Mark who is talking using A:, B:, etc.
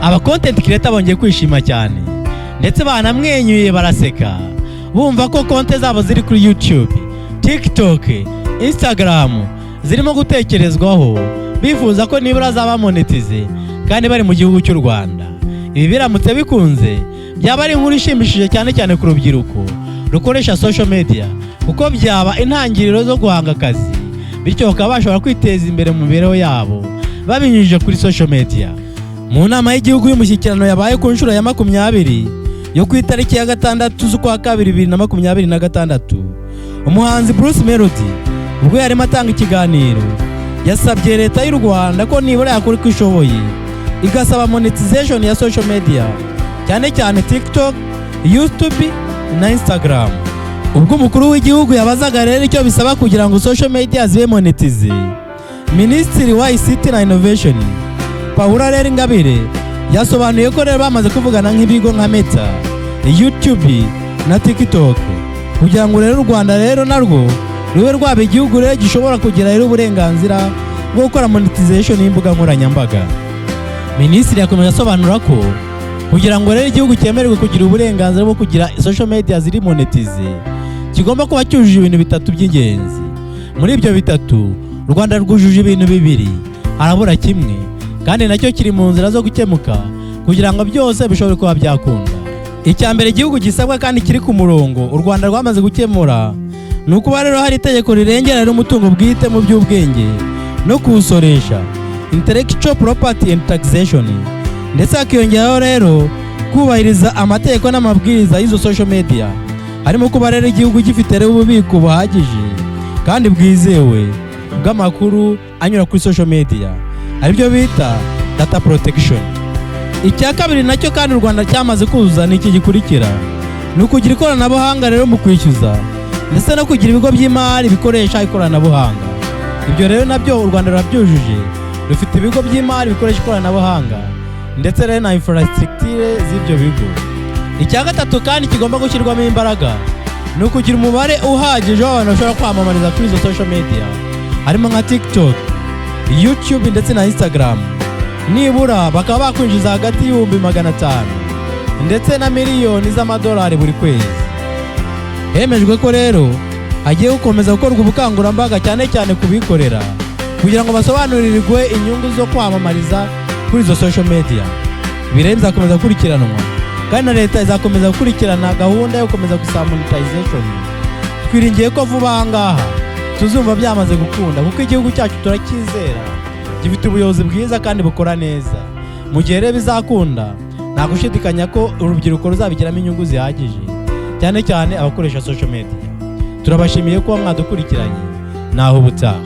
A: aba content creator bongeye kwishima cyane ndetse banamwenyuye baraseka bumva ko konte zabo ziri kuri YouTube, TikTok, Instagram zirimo gutekerezwaho bifuza ko nibura zaba monetize kandi bari mu gihugu cy'u Rwanda. Ibi biramutse bikunze byaba ari inkuru ishimishije cyane cyane ku rubyiruko rukoresha social media kuko byaba intangiriro zo guhanga akazi, bityo bakaba bashobora kwiteza imbere mu mibereho yabo babinyujije kuri social media. Mu nama y'igihugu y'umushyikirano yabaye ku nshuro ya 20 yo ku itariki ya 6 z'ukwa 2026, umuhanzi Bruce Melody ubwo yarimo atanga ikiganiro yasabye leta y'u Rwanda ko nibura yakora uko ishoboye igasaba monetization ya social media cyane cyane TikTok, YouTube na Instagram. Ubwo umukuru w'igihugu yabazaga rero icyo bisaba kugira ngo social media zibe monetize, Minisitiri wa ICT na Innovation Paula Ingabire yasobanuye ko rero bamaze kuvugana nk'ibigo nka Meta, YouTube na TikTok kugira ngo rero u Rwanda rero narwo rube rwaba igihugu rero gishobora kugira rero uburenganzira bwo gukora monetization y'imbuga nkoranyambaga. Minisitiri yakomeje asobanura ko kugira ngo rero igihugu cyemererwe kugira uburenganzira bwo kugira social media ziri monetize kigomba kuba cyujuje ibintu bitatu by'ingenzi. Muri ibyo bitatu u Rwanda rwujuje ibintu bibiri, harabura kimwe kandi nacyo kiri mu nzira zo gukemuka kugira ngo byose bishobore kuba byakunda. Icya mbere igihugu gisabwa kandi kiri ku murongo u Rwanda rwamaze gukemura ni ukuba rero hari itegeko rirengera umutungo bwite mu by'ubwenge no kuwusoresha, intellectual property and taxation, ndetse hakiyongeraho rero kubahiriza amategeko n'amabwiriza y'izo social media, harimo kuba rero igihugu gifite rero ububiko buhagije kandi bwizewe bw'amakuru anyura kuri social media, aribyo bita data protection. Icya kabiri nacyo kandi u Rwanda cyamaze kuzuza ni iki gikurikira: ni ukugira ikoranabuhanga rero mu kwishyuza ndetse no kugira ibigo by'imari bikoresha ikoranabuhanga. Ibyo rero nabyo u Rwanda rurabyujuje, rufite ibigo by'imari bikoresha ikoranabuhanga ndetse rero na infrastructure z'ibyo bigo. Icya gatatu kandi kigomba gushyirwamo imbaraga ni ukugira umubare uhagije w'abantu bashobora kwamamariza kuri izo social media, harimo nka TikTok, YouTube ndetse na Instagram. Nibura bakaba bakwinjiza hagati y'500 ndetse na miliyoni z'amadolari buri kwezi. Hemejwe ko rero hagiye gukomeza gukorwa ubukangurambaga cyane cyane kubikorera kugira ngo basobanurirwe inyungu zo kwamamariza kuri izo social media. Birenze zakomeza gukurikiranwa kandi na leta izakomeza gukurikirana gahunda yo gukomeza gusaba monetization. Twiringiye ko vuba ahangaha tuzumva byamaze gukunda kuko igihugu cyacu turakizera gifite ubuyobozi bwiza kandi bukora neza. Mu gihe rero bizakunda nta gushidikanya ko urubyiruko ruzabigiramo inyungu zihagije cyane cyane abakoresha social media. Turabashimiye ko mwadukurikiranye, naho ubutaha.